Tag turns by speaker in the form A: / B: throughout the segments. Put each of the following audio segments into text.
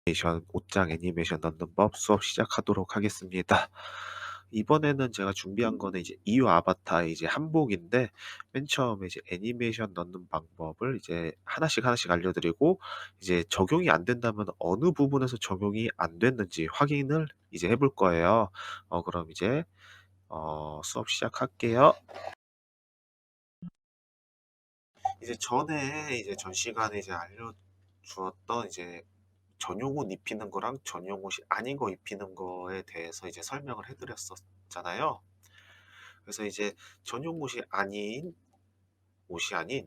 A: 옷장 애니메이션 넣는 법 수업 시작하도록 하겠습니다. 이번에는 제가 준비한 거는 이제 이유 아바타의 이제 한복인데 맨 처음에 이제 애니메이션 넣는 방법을 이제 하나씩 하나씩 알려드리고 이제 적용이 안 된다면 어느 부분에서 적용이 안 됐는지 확인을 이제 해볼 거예요. 그럼 이제 수업 시작할게요. 이제 전에 이제 전 시간에 이제 알려주었던 이제 전용 옷 입히는 거랑 전용 옷이 아닌 거 입히는 거에 대해서 이제 설명을 해드렸었잖아요. 그래서 이제 전용 옷이 아닌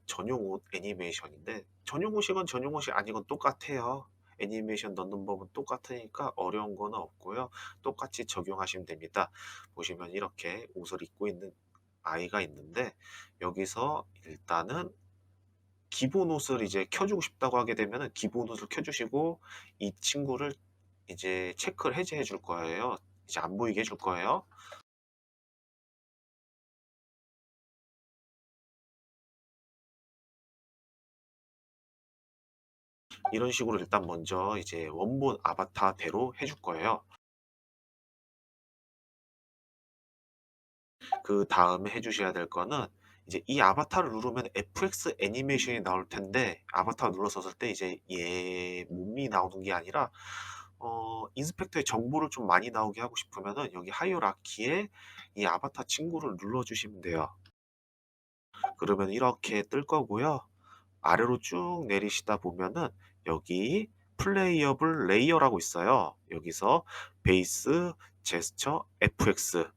A: 전용 옷 애니메이션인데 전용 옷이건 전용 옷이 아니건 똑같아요. 애니메이션 넣는 법은 똑같으니까 어려운 거는 없고요. 똑같이 적용하시면 됩니다. 보시면 이렇게 옷을 입고 있는 아이가 있는데 여기서 일단은 기본 옷을 이제 켜주고 싶다고 하게 되면은 기본 옷을 켜주시고 이 친구를 이제 체크를 해제해 줄 거예요. 이제 안 보이게 해줄 거예요. 이런 식으로 일단 먼저 이제 원본 아바타대로 해줄 거예요. 그 다음에 해주셔야 될 거는 이제 이 아바타를 누르면 FX 애니메이션이 나올 텐데 아바타 눌렀었을 때 이제 얘 몸이 나오는 게 아니라 인스펙터의 정보를 좀 많이 나오게 하고 싶으면은 여기 하이어라키에 이 아바타 친구를 눌러주시면 돼요. 그러면 이렇게 뜰 거고요. 아래로 쭉 내리시다 보면은 여기 플레이어블 레이어라고 있어요. 여기서 베이스, 제스처, FX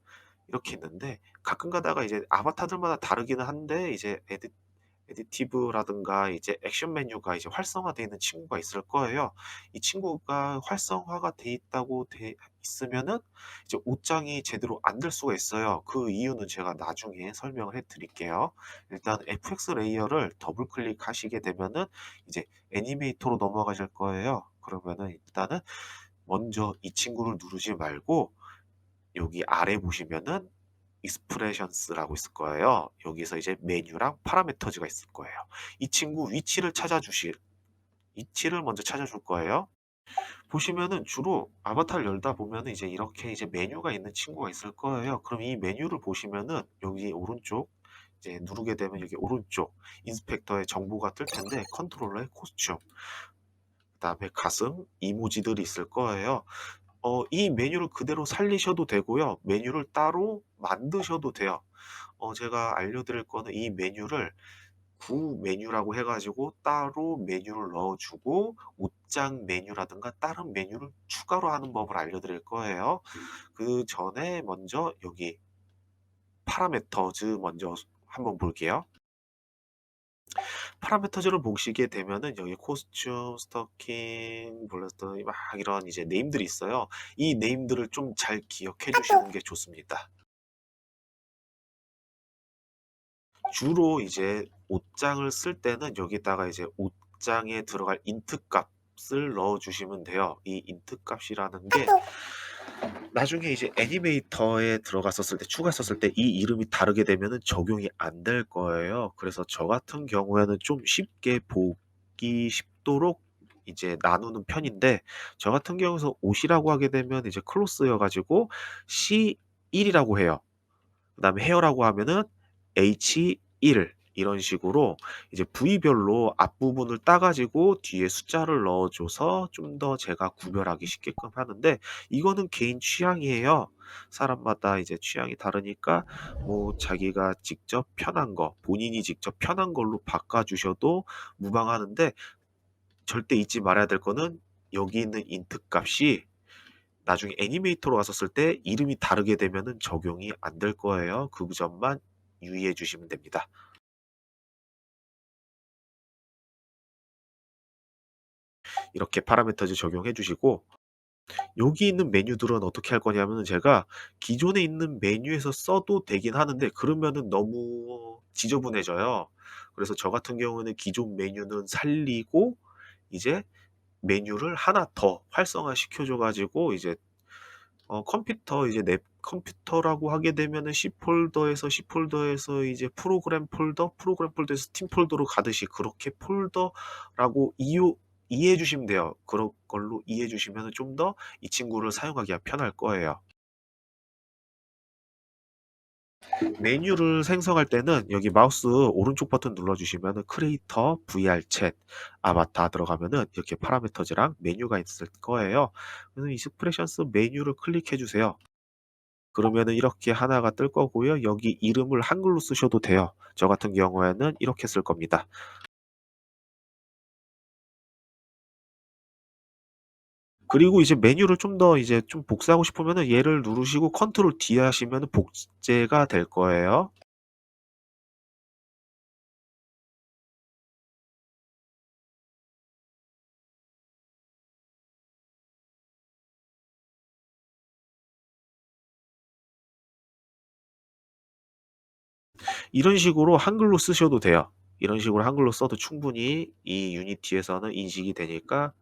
A: 이렇게 있는데 가끔 가다가 이제 아바타들마다 다르기는 한데 이제 에디티브라든가 이제 액션 메뉴가 이제 활성화되어 있는 친구가 있을 거예요. 이 친구가 활성화가 돼 있다고 돼 있으면은 이제 옷장이 제대로 안 될 수가 있어요. 그 이유는 제가 나중에 설명을 해 드릴게요. 일단 FX 레이어를 더블 클릭하시게 되면은 이제 애니메이터로 넘어가실 거예요. 그러면은 일단은 먼저 이 친구를 누르지 말고 여기 아래 보시면은 익스프레션스라고 있을 거예요. 여기서 이제 메뉴랑 파라메터즈가 있을 거예요. 이 친구 위치를 먼저 찾아줄 거예요. 보시면은 주로 아바타를 열다 보면은 이제 이렇게 이제 메뉴가 있는 친구가 있을 거예요. 그럼 이 메뉴를 보시면은 여기 오른쪽 이제 누르게 되면 여기 오른쪽 인스펙터의 정보가 뜰 텐데 컨트롤러의 코스튬, 그다음에 가슴, 이모지들이 있을 거예요. 이 메뉴를 그대로 살리셔도 되고요. 메뉴를 따로 만드셔도 돼요. 제가 알려드릴 거는 이 메뉴를 구 메뉴라고 해가지고 따로 메뉴를 넣어주고 옷장 메뉴라든가 다른 메뉴를 추가로 하는 법을 알려드릴 거예요. 그 전에 먼저 여기 파라메터즈 먼저 한번 볼게요. 파라메터즈를 보시게 되면은 여기 코스튬, 스토킹, 블러스터 막 이런 이제 네임들이 있어요. 이 네임들을 좀 잘 기억해 주시는 게 좋습니다. 주로 이제 옷장을 쓸 때는 여기다가 이제 옷장에 들어갈 인트 값을 넣어 주시면 돼요. 이 인트 값이라는 게 나중에 이제 애니메이터에 들어갔었을 때 추가했었을 때 이 이름이 다르게 되면은 적용이 안 될 거예요. 그래서 저 같은 경우에는 좀 쉽게 보기 쉽도록 이제 나누는 편인데 저 같은 경우에서 옷이라고 하게 되면 이제 클로스여 가지고 C1이라고 해요. 그다음에 헤어라고 하면은 H1 이런 식으로 이제 부위별로 앞부분을 따 가지고 뒤에 숫자를 넣어 줘서 좀 더 제가 구별하기 쉽게끔 하는데 이거는 개인 취향이에요. 사람마다 이제 취향이 다르니까 뭐 자기가 직접 편한 거, 본인이 직접 편한 걸로 바꿔 주셔도 무방하는데 절대 잊지 말아야 될 거는 여기 있는 인트 값이 나중에 애니메이터로 갔었을 때 이름이 다르게 되면은 적용이 안 될 거예요. 그 점만 유의해 주시면 됩니다. 이렇게 파라미터즈 적용해 주시고 여기 있는 메뉴들은 어떻게 할 거냐면은 제가 기존에 있는 메뉴에서 써도 되긴 하는데 그러면은 너무 지저분해져요. 그래서 저 같은 경우는 기존 메뉴는 살리고 이제 메뉴를 하나 더 활성화 시켜 줘 가지고 이제 컴퓨터 이제 내 컴퓨터라고 하게 되면은 C 폴더에서 이제 프로그램 폴더에서 팀 폴더로 가듯이 그렇게 폴더라고 이해해 주시면 돼요. 그런 걸로 이해해 주시면은 좀 더 이 친구를 사용하기가 편할 거예요. 메뉴를 생성할 때는 여기 마우스 오른쪽 버튼 눌러주시면은 크리에이터, VR 챗, 아바타 들어가면은 이렇게 파라미터즈랑 메뉴가 있을 거예요. 그래서 익스프레션스 메뉴를 클릭해 주세요. 그러면은 이렇게 하나가 뜰 거고요. 여기 이름을 한글로 쓰셔도 돼요. 저 같은 경우에는 이렇게 쓸 겁니다. 그리고 이제 메뉴를 좀 더 이제 좀 복사하고 싶으면은 얘를 누르시고 컨트롤 D 하시면은 복제가 될 거예요. 이런 식으로 한글로 쓰셔도 돼요. 이런 식으로 한글로 써도 충분히 이 유니티에서는 인식이 되니까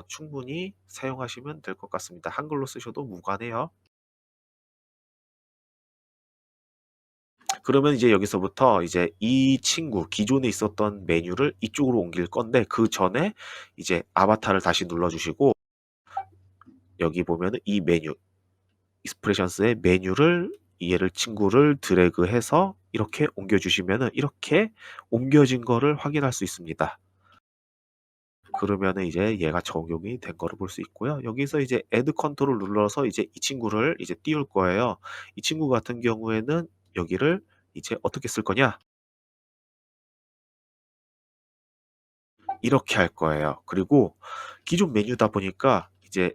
A: 충분히 사용하시면 될 것 같습니다. 한글로 쓰셔도 무관해요. 그러면 이제 여기서부터 이제 이 친구 기존에 있었던 메뉴를 이쪽으로 옮길 건데 그전에 이제 아바타를 다시 눌러 주시고 여기 보면은 이 메뉴 익스프레션스의 메뉴를 얘를 친구를 드래그해서 이렇게 옮겨 주시면은 이렇게 옮겨진 거를 확인할 수 있습니다. 그러면은 이제 얘가 적용이 된 거를 볼 수 있고요. 여기서 이제 애드 컨트롤 눌러서 이제 이 친구를 이제 띄울 거예요. 이 친구 같은 경우에는 여기를 이제 어떻게 쓸 거냐? 이렇게 할 거예요. 그리고 기존 메뉴다 보니까 이제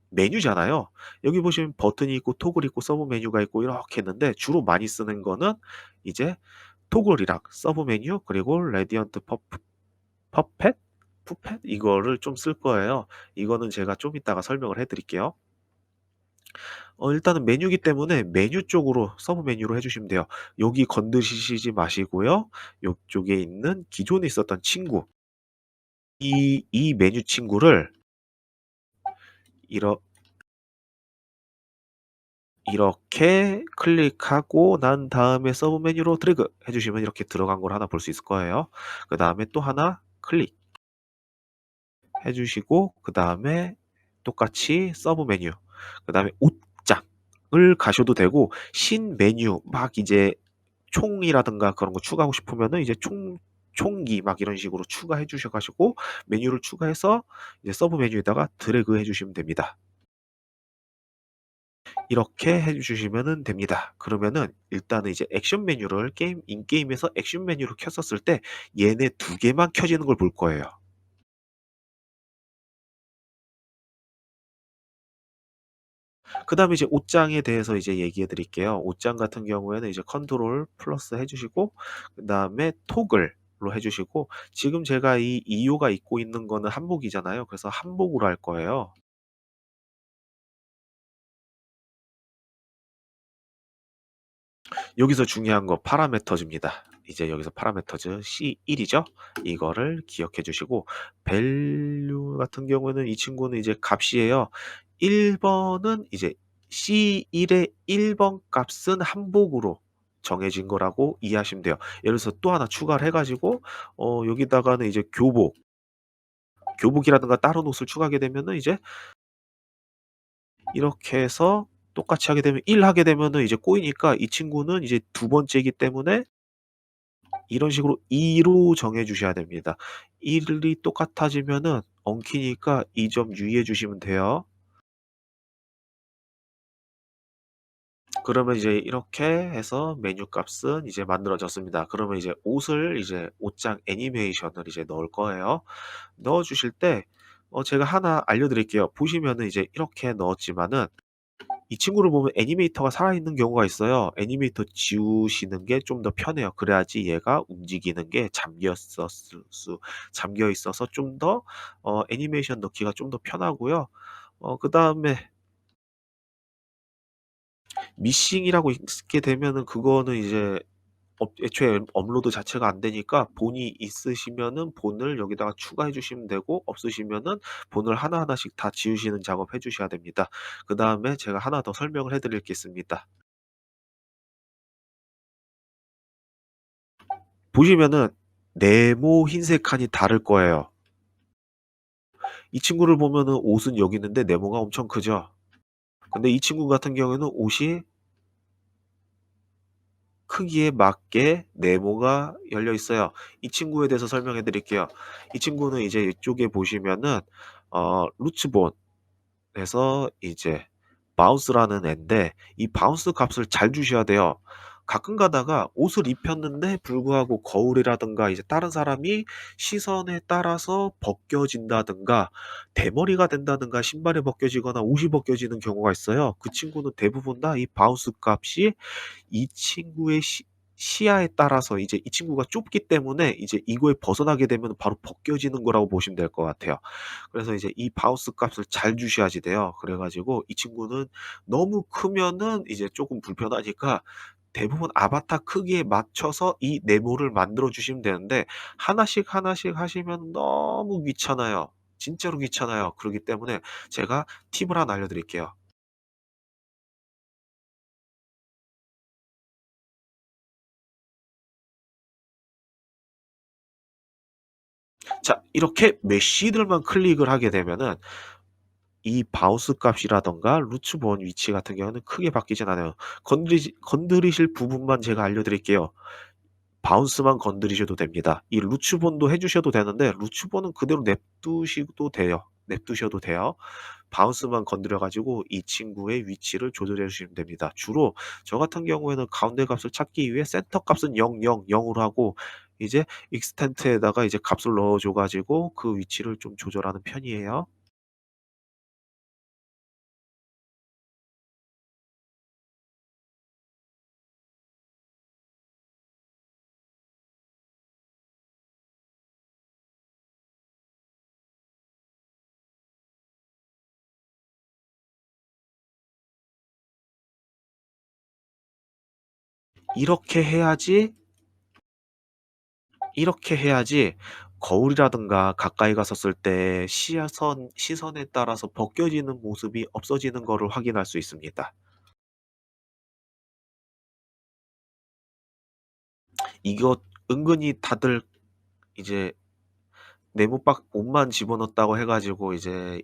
A: 메뉴잖아요. 여기 보시면 버튼이 있고 토글 있고 서브 메뉴가 있고 이렇게 했는데 주로 많이 쓰는 거는 이제 토글이랑 서브 메뉴 그리고 레디언트 퍼펫? 푸펫? 이거를 좀 쓸 거예요. 이거는 제가 좀 이따가 설명을 해 드릴게요. 일단은 메뉴기 때문에 메뉴 쪽으로 서브 메뉴로 해 주시면 돼요. 여기 건드시지 마시고요. 요쪽에 있는 기존에 있었던 친구 이 메뉴 친구를 이러 이렇게 클릭하고 난 다음에 서브 메뉴로 드래그 해 주시면 이렇게 들어간 걸 하나 볼 수 있을 거예요. 그다음에 또 하나 클릭해 주시고 그다음에 똑같이 서브 메뉴 그다음에 옷장을 가셔도 되고 신메뉴 막 이제 총이라든가 그런 거 추가하고 싶으면은 이제 총기 막 이런 식으로 추가해 주셔 가지고 메뉴를 추가해서 이제 서브 메뉴에다가 드래그해 주시면 됩니다. 이렇게 해 주시면은 됩니다. 그러면은 일단은 이제 액션 메뉴를 인게임에서 액션 메뉴를 켰었을 때 얘네 두 개만 켜지는 걸 볼 거예요. 그다음에 이제 옷장에 대해서 이제 얘기해 드릴게요. 옷장 같은 경우에는 이제 컨트롤 플러스 해 주시고 그다음에 토글로 해 주시고 지금 제가 이 이호가 입고 있는 거는 한복이잖아요. 그래서 한복으로 할 거예요. 여기서 중요한 거 파라메터즈입니다. 이제 여기서 파라메터즈 C1 이죠? 이거를 기억해 주시고 밸류 같은 경우에는 이 친구는 이제 값이에요. 1 번은 이제 C1의 1번 값은 한복으로 정해진 거라고 이해하시면 돼요. 예를 들어서 또 하나 추가를 해 가지고 여기다가는 이제 교복이라든가 다른 옷을 추가하게 되면은 이제 이렇게 해서 똑같이 하게 되면 1 하게 되면은 이제 꼬이니까 이 친구는 이제 두 번째이기 때문에 이런 식으로 2로 정해 주셔야 됩니다. 1이 똑같아지면은 엉키니까 이 점 유의해 주시면 돼요. 그러면 이제 이렇게 해서 메뉴 값은 이제 만들어졌습니다. 그러면 이제 옷을 이제 옷장 애니메이션을 이제 넣을 거예요. 넣어 주실 때 제가 하나 알려 드릴게요. 보시면은 이제 이렇게 넣었지만은 이 친구를 보면 애니메이터가 살아있는 경우가 있어요. 애니메이터 지우시는 게 좀 더 편해요. 그래야지 얘가 움직이는 게 잠겨 있어서 좀 더 애니메이션 넣기가 좀 더 편하고요. 그다음에 미싱이라고 있게 되면은 그거는 이제 애초에 업로드 자체가 안 되니까 본이 있으시면은 본을 여기다가 추가해 주시면 되고 없으시면은 본을 하나하나씩 다 지우시는 작업 해 주셔야 됩니다. 그다음에 제가 하나 더 설명을 해 드릴 게 있습니다. 보시면은 네모 흰색 칸이 다를 거예요. 이 친구를 보면은 옷은 여기 있는데 네모가 엄청 크죠. 근데 이 친구 같은 경우에는 옷이 크기에 맞게 네모가 열려 있어요. 이 친구에 대해서 설명해 드릴게요. 이 친구는 이제 이쪽에 보시면은 루츠본 에서 이제 바운스라는 앤데 이 바운스 값을 잘 주셔야 돼요. 가끔 가다가 옷을 입혔는데 불구하고 거울이라든가 이제 다른 사람이 시선에 따라서 벗겨진다든가 대머리가 된다든가 신발이 벗겨지거나 옷이 벗겨지는 경우가 있어요. 그 친구는 대부분 다 이 바운스 값이 이 친구의 시야에 따라서 이제 이 친구가 좁기 때문에 이제 이거에 벗어나게 되면 바로 벗겨지는 거라고 보시면 될 것 같아요. 그래서 이제 이 바운스 값을 잘 주셔야지 돼요. 그래 가지고 이 친구는 너무 크면은 이제 쪼금 불편하니까 대부분 아바타 크기에 맞춰서 이 네모를 만들어 주시면 되는데 하나씩 하나씩 하시면 너무 귀찮아요. 진짜로 귀찮아요. 그러기 때문에 제가 팁을 하나 알려 드릴게요. 자, 이렇게 메쉬들만 클릭을 하게 되면은 이 바운스 값이라든가 루츠 본 위치 같은 경우는 크게 바뀌진 않아요. 건드리실 부분만 제가 알려 드릴게요. 바운스만 건드리셔도 됩니다. 이 루츠본도 해 주셔도 되는데 루츠본은 그대로 냅두시도 돼요. 냅두셔도 돼요. 바운스만 건드려 가지고 이 친구의 위치를 조절해 주시면 됩니다. 주로 저 같은 경우에는 가운데 값을 찾기 위해 센터 값은 0, 0, 0으로 하고 이제 익스텐트에다가 이제 값을 넣어 줘 가지고 그 위치를 좀 조절하는 편이에요. 이렇게 해야지 이렇게 해야지 거울이라든가 가까이 가서 쓸 때 시선에 따라서 벗겨지는 모습이 없어지는 거를 확인할 수 있습니다. 이거 은근히 다들 이제 네모박 옷만 집어넣었다고 해 가지고 이제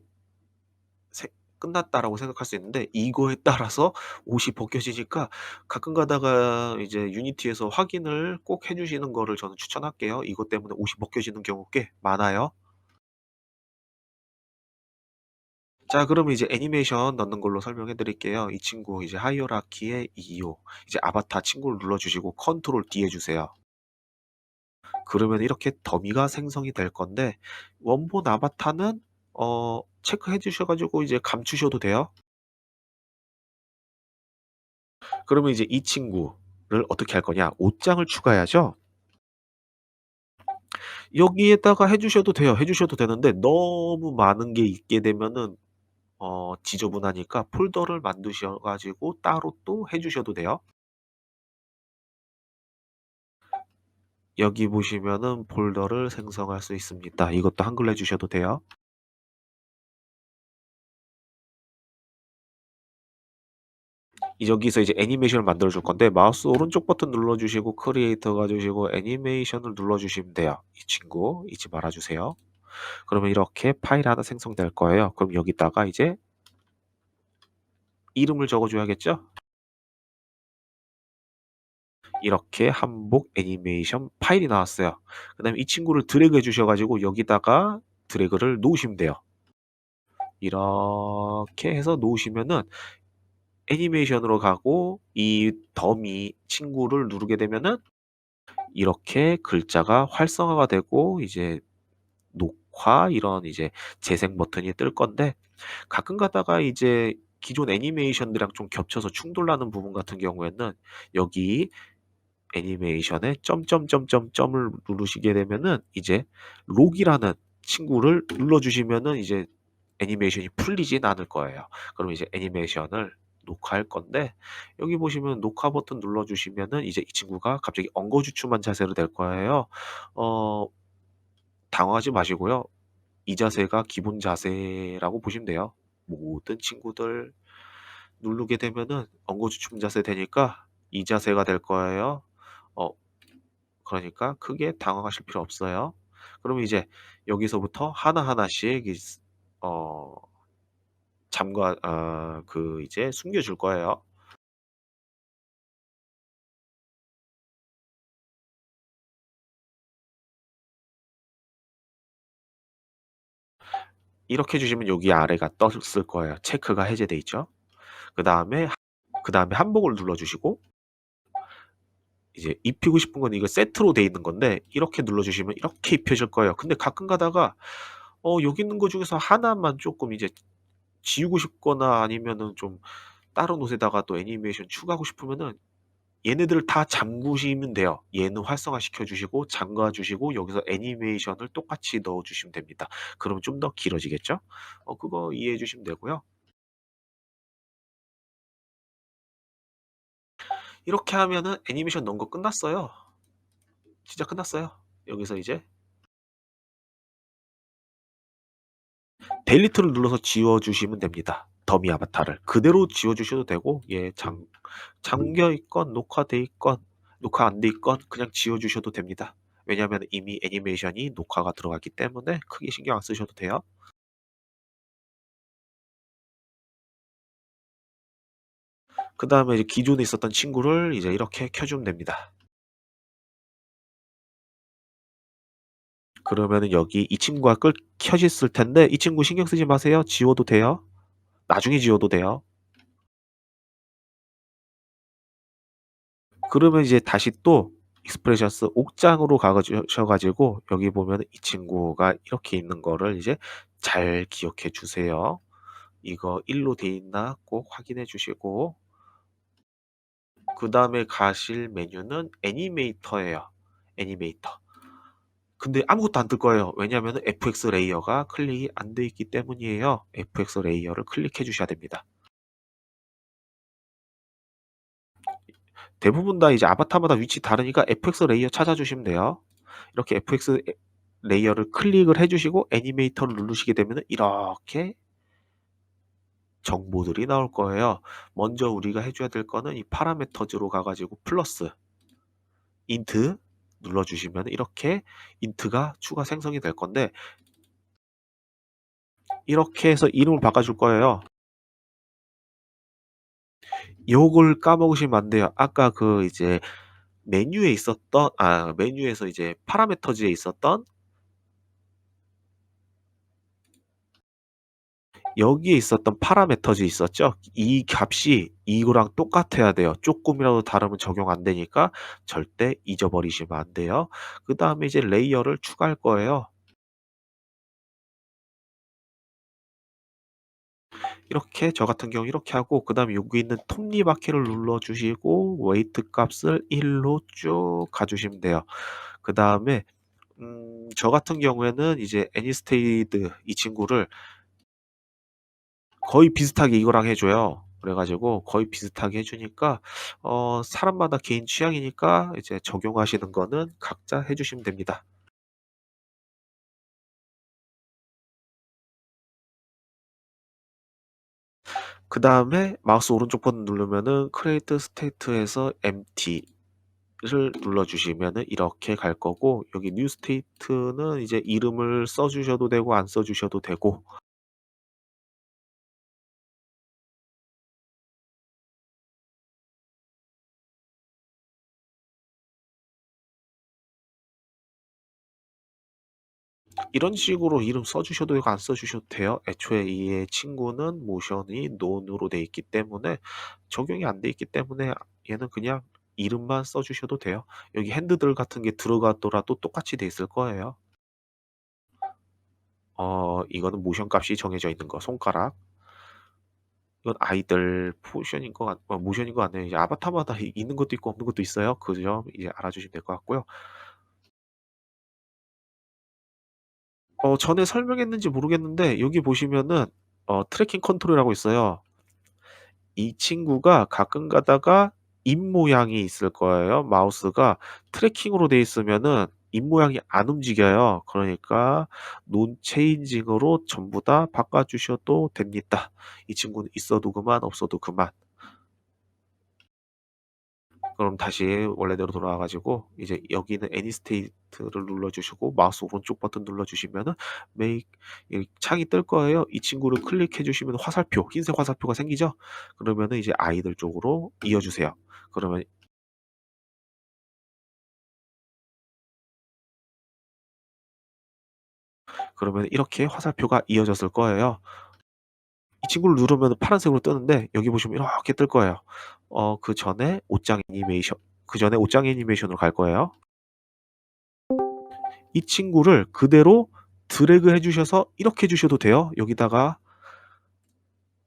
A: 세 '끝났다.'라고 생각할 수 있는데 이거에 따라서 옷이 벗겨지니까 가끔 가다가 이제 유니티에서 확인을 꼭 해 주시는 거를 저는 추천할게요. 이것 때문에 옷이 벗겨지는 경우 꽤 많아요. 자, 그러면 이제 애니메이션 넣는 걸로 설명해 드릴게요. 이 친구 이제 하이어라키의 2호 이제 아바타 친구를 눌러 주시고 컨트롤 D 해 주세요. 그러면 이렇게 더미가 생성이 될 건데 원본 아바타는 체크해 주셔 가지고 이제 감추셔도 돼요. 그러면 이제 이 친구를 어떻게 할 거냐? 옷장을 추가해야죠. 여기에다가 해 주셔도 돼요. 해 주셔도 되는데 너무 많은 게 있게 되면은 지저분하니까 폴더를 만드셔 가지고 따로 또 해 주셔도 돼요. 여기 보시면은 폴더를 생성할 수 있습니다. 이것도 한글로 해 주셔도 돼요. 여기서 이제 애니메이션을 만들어 줄 건데 마우스 오른쪽 버튼 눌러 주시고 크리에이터 가 주시고 애니메이션을 눌러 주시면 돼요. 이 친구 잊지 말아 주세요. 그러면 이렇게 파일이 하나 생성될 거예요. 그럼 여기다가 이제 이름을 적어 줘야겠죠? 이렇게 한복 애니메이션 파일이 나왔어요. 그다음에 이 친구를 드래그 해 주셔 가지고 여기다가 드래그를 놓으시면 돼요. 이렇게 해서 놓으시면은 애니메이션으로 가고 이 더미 친구를 누르게 되면은 이렇게 글자가 활성화가 되고 이제 녹화 이런 이제 재생 버튼이 뜰 건데 가끔 가다가 이제 기존 애니메이션들이랑 좀 겹쳐서 충돌 나는 부분 같은 경우에는 여기 애니메이션에 점점점점점을 누르시게 되면은 이제 록이라는 친구를 눌러 주시면은 이제 애니메이션이 풀리진 않을 거예요. 그럼 이제 애니메이션을 녹화할 건데 여기 보시면 녹화 버튼 눌러 주시면은 이제 이 친구가 갑자기 엉거주춤한 자세로 될 거예요. 어 당황하지 마시고요. 이 자세가 기본 자세라고 보시면 돼요. 모든 친구들 누르게 되면은 엉거주춤 자세 되니까 이 자세가 될 거예요. 어 그러니까 크게 당황하실 필요 없어요. 그러면 이제 여기서부터 하나하나씩 어 잠가 그 이제 숨겨 줄 거예요. 이렇게 해 주시면 여기 아래가 떴을 거예요. 체크가 해제돼 있죠. 그다음에 그다음에 한복을 눌러 주시고 이제 입히고 싶은 건 이거 세트로 돼 있는 건데 이렇게 눌러 주시면 이렇게 입혀질 거예요. 근데 가끔 가다가 여기 있는 거 중에서 하나만 쪼끔 이제 지우고 싶거나 아니면은 좀 다른 옷에다가 또 애니메이션 추가하고 싶으면은 얘네들을 다 잠그시면 돼요. 얘는 활성화시켜 주시고 잠가 주시고 여기서 애니메이션을 똑같이 넣어 주시면 됩니다. 그러면 좀 더 길어지겠죠? 그거 이해해 주시면 되고요. 이렇게 하면은 애니메이션 넣은 거 끝났어요. 진짜 끝났어요. 여기서 이제 델리트를 눌러서 지워 주시면 됩니다. 더미 아바타를. 그대로 지워 주셔도 되고 얘 잠겨 있건 녹화돼 있건 녹화 안 돼 있건 그냥 지워 주셔도 됩니다. 왜냐하면 이미 애니메이션이 녹화가 들어갔기 때문에 크게 신경 안 쓰셔도 돼요. 그다음에 이제 기존에 있었던 친구를 이제 이렇게 켜 주면 됩니다. 그러면은 여기 이 친구가 끌 켜졌을 텐데 이 친구 신경 쓰지 마세요. 지워도 돼요. 나중에 지워도 돼요. 그러면 이제 다시 또 익스프레셔스 옥장으로 가셔 가지고 여기 보면은 이 친구가 이렇게 있는 거를 이제 잘 기억해 주세요. 이거 1로 돼 있나 꼭 확인해 주시고 그다음에 가실 메뉴는 애니메이터예요. 애니메이터. 근데 아무것도 안 뜰 거예요. 왜냐하면은 FX 레이어가 클릭이 안 돼 있기 때문이에요. FX 레이어를 클릭해 주셔야 됩니다. 대부분 다 이제 아바타마다 위치 다르니까 FX 레이어 찾아주시면 돼요. 이렇게 FX 레이어를 클릭을 해 주시고 애니메이터를 누르시게 되면은 이렇게 정보들이 나올 거예요. 먼저 우리가 해 줘야 될 거는 이 파라미터즈로 가 가지고 플러스 인트 눌러 주시면 이렇게 인트가 추가 생성이 될 건데 이렇게 해서 이름을 바꿔 줄 거예요. 요걸 까먹으시면 안 돼요. 아까 그 이제 메뉴에 있었던 메뉴에서 이제 파라미터즈에 있었던 여기에 있었던 파라미터즈 있었죠? 이 값이 이거랑 똑같아야 돼요. 쪼끔이라도 다르면 적용 안 되니까 절대 잊어버리시면 안 돼요. 그다음에 이제 레이어를 추가할 거예요. 이렇게 저 같은 경우 이렇게 하고 그다음에 여기 있는 톱니바퀴를 눌러 주시고 웨이트 값을 1로 쭉 가 주시면 돼요. 그다음에 저 같은 경우에는 이제 애니스테이드 이 친구를 거의 비슷하게 이거랑 해 줘요. 그래 가지고 거의 비슷하게 해 주니까 사람마다 개인 취향이니까 이제 적용하시는 거는 각자 해 주시면 됩니다. 그다음에 마우스 오른쪽 버튼 누르면은 create state에서 empty를 눌러 주시면은 이렇게 갈 거고 여기 new state는 이제 이름을 써 주셔도 되고 안 써 주셔도 되고 이런 식으로 이름 써 주셔도 되고 안 써 주셔도 돼요. 애초에 이 친구는 모션이 논으로 돼 있기 때문에 적용이 안 돼 있기 때문에 얘는 그냥 이름만 써 주셔도 돼요. 여기 핸드들 같은 게 들어가더라도 똑같이 돼 있을 거예요. 이거는 모션 값이 정해져 있는 거 손가락. 이건 아이들 포션인 것 모션인 것 같네요. 이제 아바타마다 있는 것도 있고 없는 것도 있어요. 그 점 이제 알아주시면 될 것 같고요. 전에 설명했는지 모르겠는데 여기 보시면은 트래킹 컨트롤이라고 있어요. 이 친구가 가끔 가다가 입 모양이 있을 거예요. 마우스가 트래킹으로 돼 있으면은 입 모양이 안 움직여요. 그러니까 논 체인징으로 전부 다 바꿔 주셔도 됩니다. 이 친구는 있어도 그만 없어도 그만. 그럼 다시 원래대로 돌아와 가지고 이제 여기는 애니 스테이트를 눌러 주시고 마우스 오른쪽 버튼 눌러 주시면은 메이크 이 창이 뜰 거예요. 이 친구를 클릭해 주시면 화살표, 흰색 화살표가 생기죠? 그러면은 이제 아이들 쪽으로 이어 주세요. 그러면 이렇게 화살표가 이어졌을 거예요. 이 친구를 누르면 파란색으로 뜨는데 여기 보시면 이렇게 뜰 거예요. 그전에 옷장 애니메이션으로 갈 거예요. 이 친구를 그대로 드래그 해 주셔서 이렇게 해 주셔도 돼요.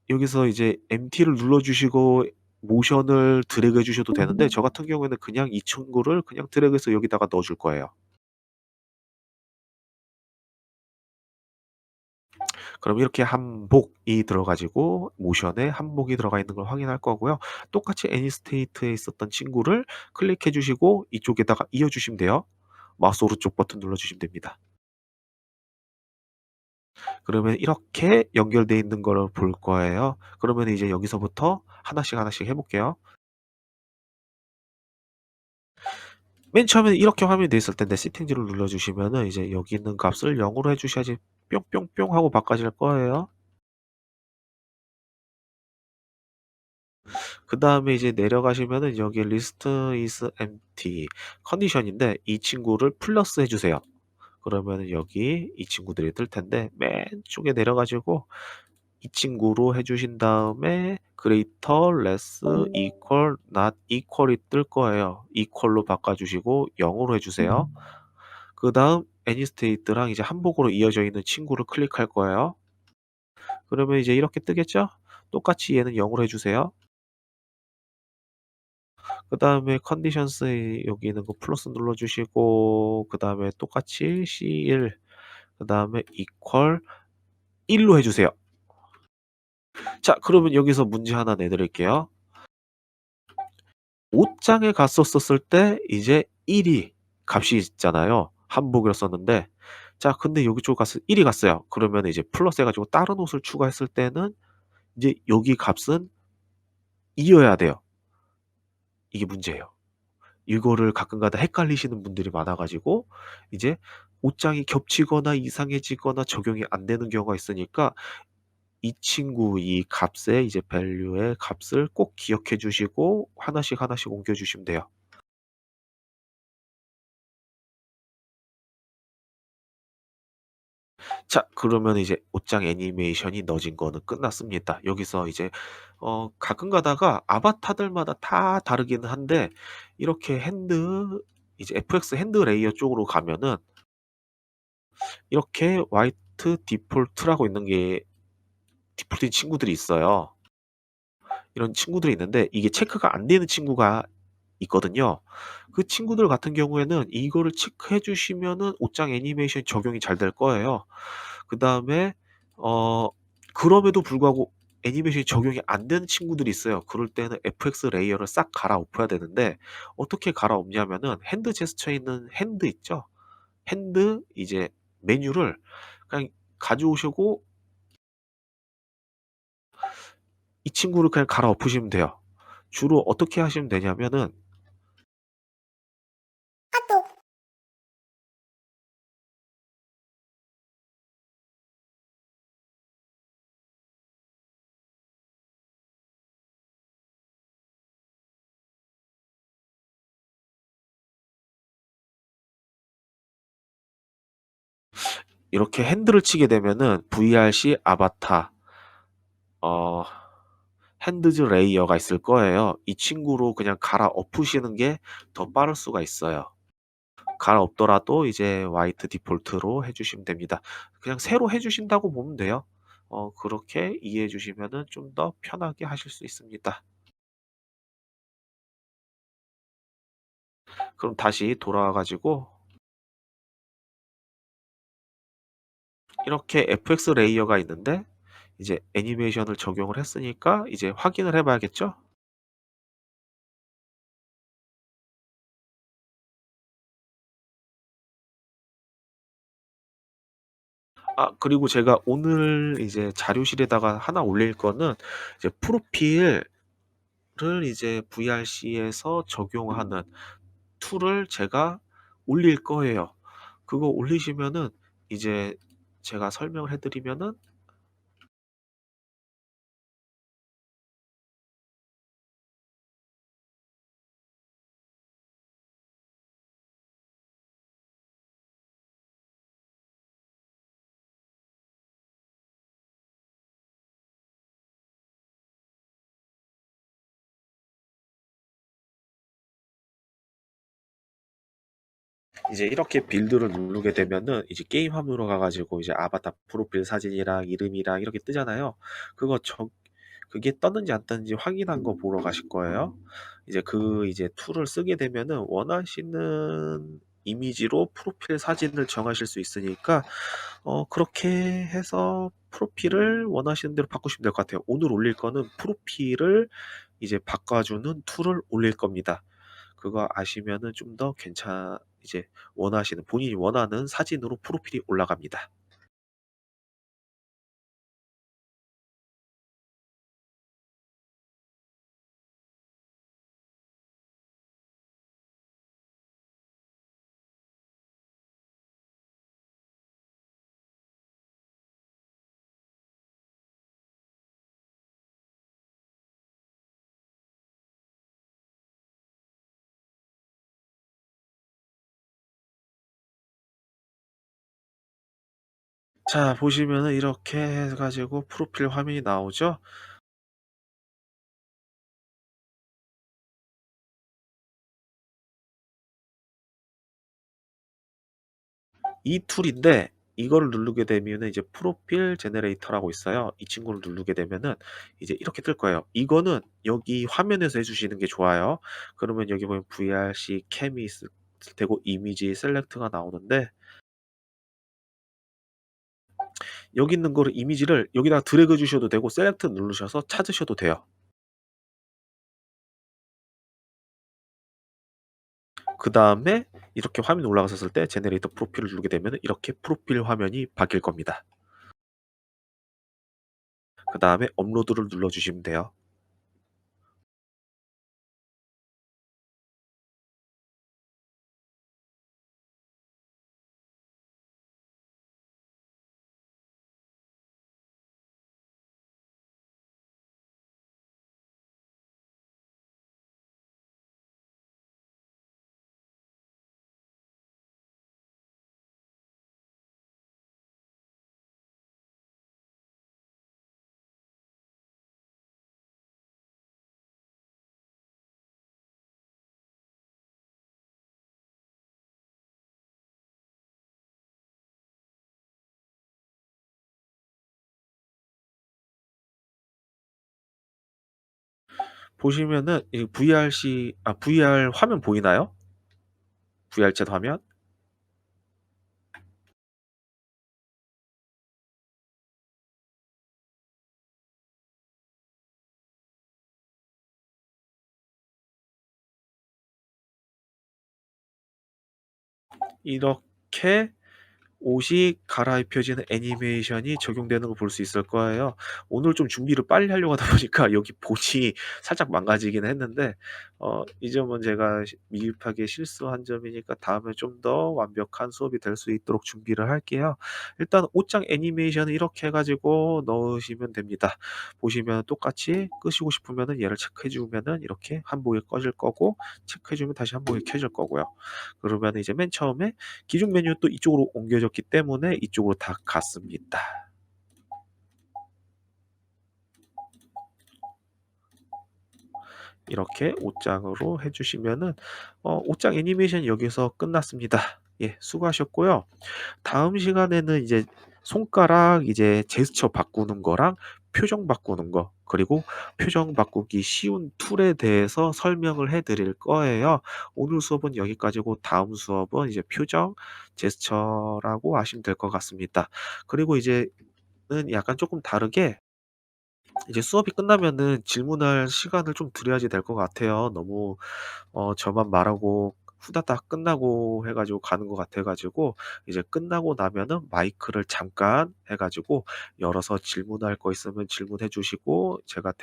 A: 여기서 이제 MT를 눌러 주시고 모션을 드래그 해 주셔도 되는데 저 같은 경우에는 그냥 이 친구를 그냥 드래그해서 여기다가 넣어 줄 거예요. 그럼 이렇게 한복이 들어 가지고 모션에 한복이 들어가 있는 걸 확인할 거고요. 똑같이 애니 스테이트에 있었던 친구를 클릭해 주시고 이쪽에다가 이어 주시면 돼요. 마우스 오른쪽 버튼 눌러 주시면 됩니다. 그러면 이렇게 연결되어 있는 거를 볼 거예요. 그러면 이제 여기서부터 하나씩 하나씩 해 볼게요. 맨 처음에는 이렇게 화면이 돼 있을 텐데 세팅지를 눌러 주시면은 이제 여기 있는 값을 0 으로 해 주셔야지 뿅뿅뿅 하고 바꿔질 거예요. 그다음에 이제 내려가시면은 여기 list is empty 컨디션인데 이 친구를 플러스 해 주세요. 그러면은 여기 이 친구들이 뜰 텐데 맨 쪽에 내려 가지고 이 친구로 해 주신 다음에 greater, less, equal, not equal이 뜰 거예요. equal로 바꿔 주시고 0 으로 해 주세요. 그다음 any state랑 이제 한복으로 이어져 있는 친구를 클릭할 거예요. 그러면 이제 이렇게 뜨겠죠? 똑같이 얘는 0 으로 해 주세요. 그다음에 컨디션스에 여기 있는 거 플러스 눌러 주시고 그다음에 똑같이 C1 그다음에 equal 1로 해 주세요. 자, 그러면 여기서 문제 하나 내 드릴게요. 옷장에 갔었을 때 이제 1이 값이 있잖아요. 한복을 썼는데 자, 근데 여기 쪽 갔을 1이 갔어요. 그러면 이제 플러스 해 가지고 다른 옷을 추가했을 때는 이제 여기 값은 2여야 돼요. 이게 문제예요. 이거를 가끔가다 헷갈리시는 분들이 많아 가지고 이제 옷장이 겹치거나 이상해지거나 적용이 안 되는 경우가 있으니까 이 친구 이 값의 이제 밸류의 값을 꼭 기억해 주시고 하나씩 하나씩 옮겨 주시면 돼요. 자, 그러면 이제 옷장 애니메이션이 넣어진 거는 끝났습니다. 여기서 이제 가끔 가다가 아바타들마다 다 다르기는 한데 이렇게 이제 FX 핸드 레이어 쪽으로 가면은 이렇게 화이트 디폴트라고 있는 게 디폴트인 친구들이 있어요. 이런 친구들이 있는데 이게 체크가 안 되는 친구가 있거든요. 그 친구들 같은 경우에는 이거를 체크해 주시면은 옷장 애니메이션이 적용이 잘 될 거예요. 그다음에 어 그럼에도 불구하고 애니메이션이 적용이 안 되는 친구들이 있어요. 그럴 때는 FX 레이어를 싹 갈아엎어야 되는데 어떻게 갈아엎냐면은 핸드 제스처에 있는 핸드 있죠? 핸드 이제 메뉴를 그냥 가져오시고 이 친구를 그냥 갈아엎으시면 돼요. 주로 어떻게 하시면 되냐면은 이렇게 핸들을 치게 되면은 VRC 아바타 어 핸드즈 레이어가 있을 거예요. 이 친구로 그냥 갈아엎으시는 게 더 빠를 수가 있어요. 갈아엎더라도 이제 화이트 디폴트로 해 주시면 됩니다. 그냥 새로 해 주신다고 보면 돼요. 그렇게 이해해 주시면은 좀 더 편하게 하실 수 있습니다. 그럼 다시 돌아와 가지고 이렇게 FX 레이어가 있는데 이제 애니메이션을 적용을 했으니까 이제 확인을 해 봐야겠죠? 그리고 제가 오늘 이제 자료실에다가 하나 올릴 거는 이제 프로필 이제 VRC에서 적용하는 툴을 제가 올릴 거예요. 그거 올리시면은 이제 제가 설명을 해 드리면은 이제 이렇게 빌드를 누르게 되면은 이제 게임 화면으로 가 가지고 이제 아바타 프로필 사진이랑 이름이랑 이렇게 뜨잖아요. 그거 그게 떴는지 안 떴는지 확인한 거 보러 가실 거예요. 이제 툴을 쓰게 되면은 원하시는 이미지로 프로필 사진을 정하실 수 있으니까 그렇게 해서 프로필을 원하시는 대로 바꾸시면 될 것 같아요. 오늘 올릴 거는 프로필을 이제 바꿔주는 툴을 올릴 겁니다. 그거 아시면은 좀 더 이제 본인이 원하는 사진으로 프로필이 올라갑니다. 자, 보시면은 이렇게 해 가지고 프로필 화면이 나오죠? 이 툴인데 이거를 누르게 되면은 이제 프로필 제너레이터라고 있어요. 이 친구를 누르게 되면은 이제 이렇게 뜰 거예요. 이거는 여기 화면에서 해 주시는 게 좋아요. 그러면 여기 보면 VRC 캠이 되고 이미지 셀렉트가 나오는데 여기 있는 거를 이미지를 여기다가 드래그 주셔도 되고 셀렉트 누르셔서 찾으셔도 돼요. 그다음에 이렇게 화면이 올라갔었을 때 제너레이터 프로필을 누르게 되면 이렇게 프로필 화면이 바뀔 겁니다. 그다음에 업로드를 눌러 주시면 돼요. 보시면은 이 VR 화면 보이나요? VR 챗 화면? 이렇게 옷이 갈아입혀지는 애니메이션이 적용되는 걸 볼 수 있을 거예요. 오늘 좀 준비를 빨리 하려고 하다 보니까 여기 본이 살짝 망가지긴 했는데 이 점은 제가 미흡하게 실수한 점이니까 다음에 좀 더 완벽한 수업이 될 수 있도록 준비를 할게요. 일단 옷장 애니메이션을 이렇게 해 가지고 넣으시면 됩니다. 보시면 똑같이 끄시고 싶으면은 얘를 체크해 주면은 이렇게 한복이 꺼질 거고 체크해 주면 다시 한복이 켜질 거고요. 그러면 이제 맨 처음에 기존 메뉴 또 이쪽으로 옮겨졌기 때문에 이쪽으로 다 갔습니다. 이렇게 옷장으로 해 주시면은 옷장 애니메이션이 여기서 끝났습니다. 예, 수고하셨고요. 다음 시간에는 이제 손가락 이제 제스처 바꾸는 거랑 표정 바꾸는 거, 그리고 표정 바꾸기 쉬운 툴에 대해서 설명을 해 드릴 거예요. 오늘 수업은 여기까지고 다음 수업은 이제 표정, 제스처라고 하시면 될 것 같습니다. 그리고 이제는 약간 쪼끔 다르게 이제 수업이 끝나면은 질문할 시간을 좀 드려야지 될 것 같아요. 너무 저만 말하고 후다닥 끝나고 해 가지고 가는 것 같아 가지고 이제 끝나고 나면은 마이크를 잠깐 해 가지고 열어서 질문할 거 있으면 질문해 주시고 제가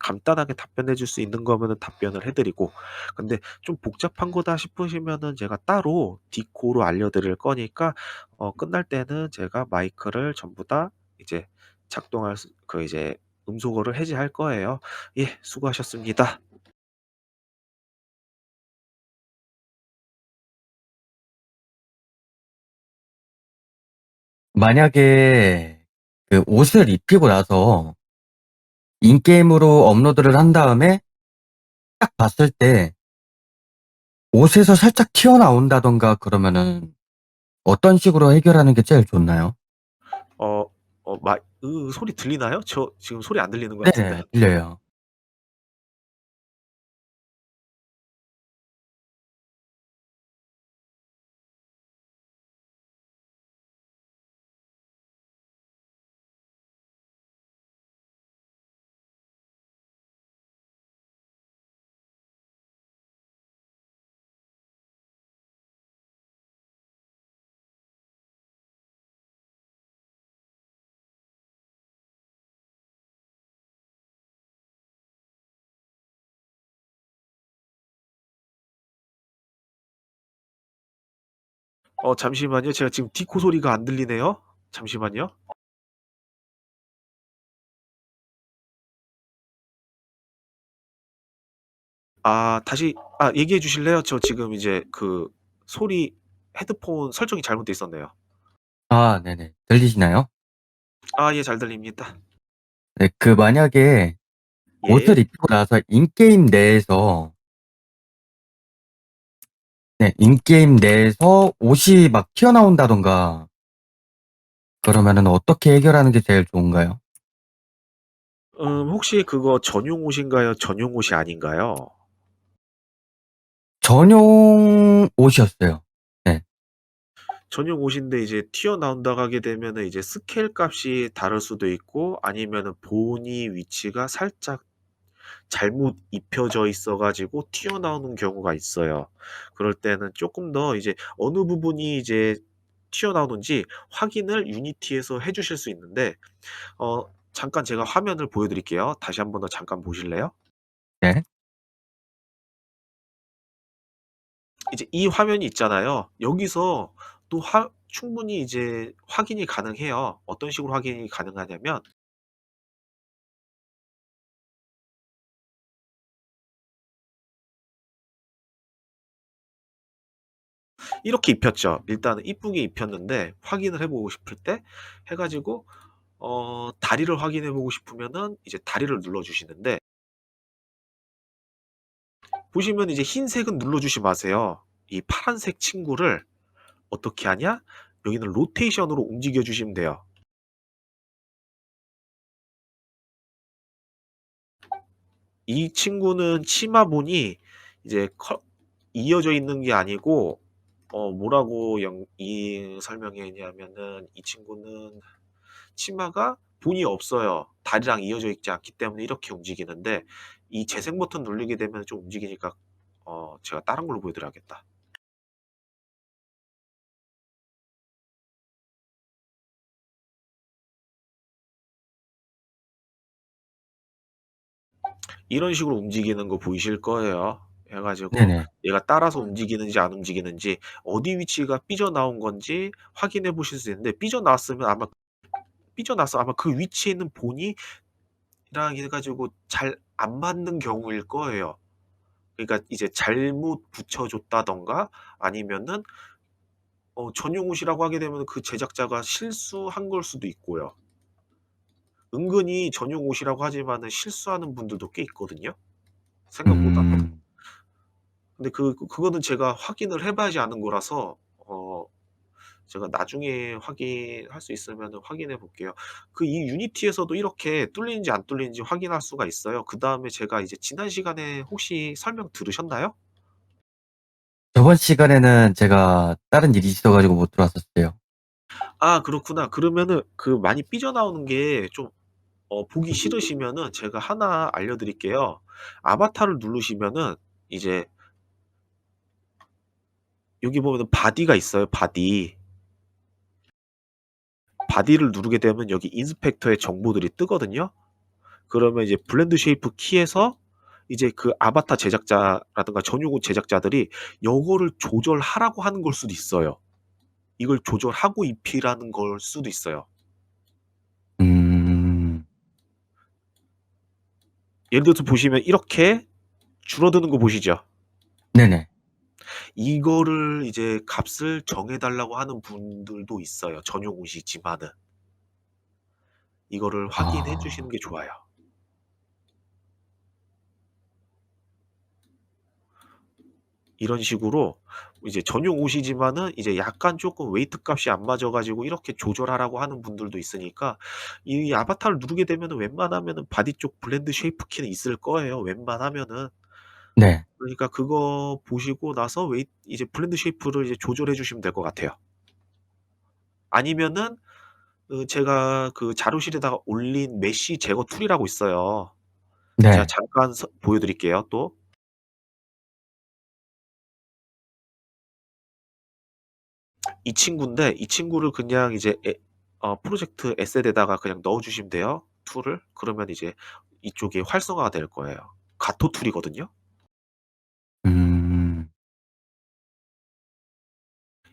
A: 간단하게 답변해 줄 수 있는 거면은 답변을 해 드리고, 근데 좀 복잡한 거다 싶으시면은 제가 따로 디코로 알려드릴 거니까 끝날 때는 제가 마이크를 전부 다 이제 작동할 수 이제 음소거를 해제할 거예요. 예, 수고하셨습니다.
B: 만약에 그 옷을 입히고 나서 인게임으로 업로드를 한 다음에 딱 봤을 때 옷에서 살짝 튀어나온다던가 그러면은 어떤 식으로 해결하는 게 제일 좋나요?
A: 어 소리 들리나요? 저 지금 소리 안 들리는 것 같은데.
B: 네네. 들려요.
A: 잠시만요. 제가 지금 디코 소리가 안 들리네요. 잠시만요. 다시 얘기해 주실래요? 저 지금 이제 소리 헤드폰 설정이 잘못돼 있었네요.
B: 아 네네. 들리시나요?
A: 예, 잘 들립니다.
B: 네. 그 만약에
A: 예.
B: 옷을 입히고 나서 인게임 내에서 네 인게임 내에서 옷이 막 튀어나온다던가 그러면은 어떻게 해결하는 게 제일 좋은가요?
A: 혹시 그거 전용 옷인가요? 전용 옷이 아닌가요?
B: 전용 옷이었어요. 네.
A: 전용 옷인데 이제 튀어나온다고 하게 되면은 이제 스케일 값이 다를 수도 있고, 아니면은 보니 위치가 살짝 잘못 입혀져 있어 가지고 튀어나오는 경우가 있어요. 그럴 때는 쪼끔 더 이제 어느 부분이 이제 튀어나오는지 확인을 유니티에서 해 주실 수 있는데, 잠깐 제가 화면을 보여 드릴게요. 다시 한 번 더 잠깐 보실래요?
B: 네.
A: 이제 이 화면이 있잖아요. 여기서 또 화 충분히 이제 확인이 가능해요. 어떤 식으로 확인이 가능하냐면, 이렇게 입혔죠. 일단은 이쁘게 입혔는데 확인을 해 보고 싶을 때 해 가지고 다리를 확인해 보고 싶으면은 이제 다리를 눌러 주시는데, 보시면 이제 흰색은 눌러 주지 마세요. 이 파란색 친구를 어떻게 하냐? 여기는 로테이션으로 움직여 주시면 돼요. 이 친구는 치마본이 이제 이어져 있는 게 아니고, 뭐라고 설명했냐면은, 이 친구는 치마가 본이 없어요. 다리랑 이어져 있지 않기 때문에 이렇게 움직이는데, 이 재생 버튼 누르게 되면 좀 움직이니까 제가 다른 걸로 보여드려야겠다. 이런 식으로 움직이는 거 보이실 거예요. 해 가지고
B: 네네.
A: 얘가 따라서 움직이는지 안 움직이는지, 어디 위치가 삐져나온 건지 확인해 보실 수 있는데, 삐져나와서 아마 그 위치에 있는 본이랑 해 가지고 잘 안 맞는 경우일 거예요. 그러니까 이제 잘못 붙여 줬다든가, 아니면은 전용 옷이라고 하게 되면 그 제작자가 실수한 걸 수도 있고요. 은근히 전용 옷이라고 하지만은 실수하는 분들도 꽤 있거든요, 생각보다.
B: 음.
A: 근데 그거는 제가 확인을 해 봐야지 아는 거라서, 어 제가 나중에 확인할 수 있으면은 확인해 볼게요. 이 유니티에서도 이렇게 뚫리는지 안 뚫리는지 확인할 수가 있어요. 그다음에 제가 이제 지난 시간에 혹시 설명 들으셨나요?
B: 저번 시간에는 제가 다른 일이 있어 가지고 못 들어왔었어요.
A: 그렇구나. 그러면은 많이 삐져나오는 게 좀 보기 싫으시면은 제가 하나 알려 드릴게요. 아바타를 누르시면은 이제 여기 보면은 바디가 있어요, 바디. 바디를 누르게 되면 여기 인스펙터의 정보들이 뜨거든요. 그러면 이제 블렌드 쉐이프 키에서 이제 그 아바타 제작자라든가 전용 옷 제작자들이 요거를 조절하라고 하는 걸 수도 있어요. 이걸 조절하고 입히라는 걸 수도 있어요.
B: 음.
A: 예를 들어서 보시면 이렇게 줄어드는 거 보시죠?
B: 네네.
A: 이거를 이제 값을 정해 달라고 하는 분들도 있어요, 전용 옷이지만은. 이거를 확인해 주시는
B: 아.
A: 게 좋아요. 이런 식으로 이제 전용 옷이지만은 이제 약간 쪼끔 웨이트 값이 안 맞아 가지고 이렇게 조절하라고 하는 분들도 있으니까 이 아바타를 누르게 되면은 웬만하면은 바디 쪽 블렌드 쉐이프 키는 있을 거예요, 웬만하면은.
B: 네.
A: 그러니까 그거 보시고 나서 이제 블렌드 쉐이프를 이제 조절해 주시면 될 것 같아요. 아니면은 제가 그 자료실에다가 올린 메쉬 제거 툴이라고 있어요. 제가
B: 네.
A: 잠깐 보여 드릴게요 또. 이 친구인데 이 친구를 그냥 이제 프로젝트 에셋에다가 그냥 넣어 주시면 돼요, 툴을. 그러면 이제 이쪽이 활성화가 될 거예요. 가토 툴이거든요.
B: 음.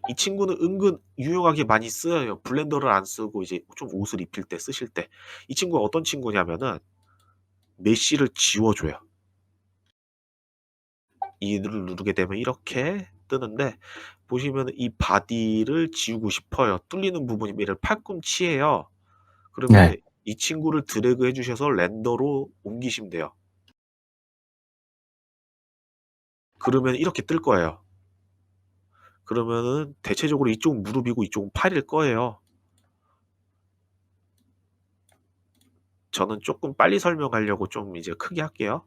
A: 이 친구는 은근 유용하게 많이 쓰여요. 블렌더를 안 쓰고 이제 좀 옷을 입힐 때 쓰실 때. 이 친구가 어떤 친구냐면은 메쉬를 지워 줘요. 이를 누르게 되면 이렇게 뜨는데 보시면은 이 바디를 지우고 싶어요. 뚫리는 부분이 얘를 팔꿈치예요. 그러면은
B: 네.
A: 이 친구를 드래그해 주셔서 렌더로 옮기시면 돼요. 그러면 이렇게 뜰 거예요. 그러면은 대체적으로 이쪽은 무릎이고 이쪽은 팔일 거예요. 저는 쪼끔 빨리 설명하려고 좀 이제 크게 할게요.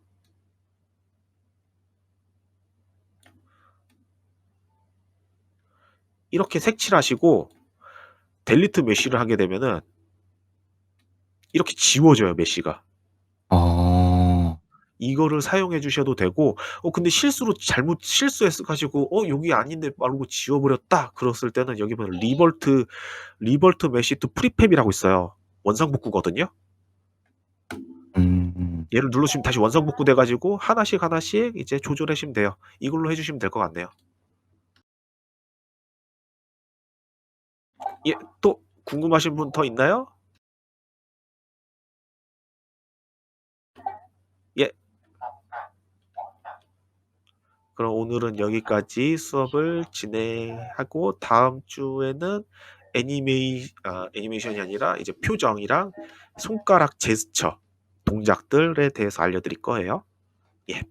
A: 이렇게 색칠하시고 델리트 메쉬를 하게 되면은 이렇게 지워져요, 메쉬가.
B: 어.
A: 이거를 사용해 주셔도 되고 근데 실수로 잘못 실수했어 가지고 '여기 아닌데.' 말고 지워 버렸다. 그랬을 때는 여기 보면 리버트 메시 투 프리팹이라고 있어요. 원상복구거든요.
B: 음.
A: 얘를 누르시면 다시 원상복구 돼 가지고 하나씩 하나씩 이제 조절하시면 돼요. 이걸로 해 주시면 될 것 같네요. 예. 또 궁금하신 분 더 있나요? 예. 그럼 오늘은 여기까지 수업을 진행하고 다음 주에는 애니메이션이 아니라 이제 표정이랑 손가락 제스처 동작들에 대해서 알려 드릴 거예요. 예.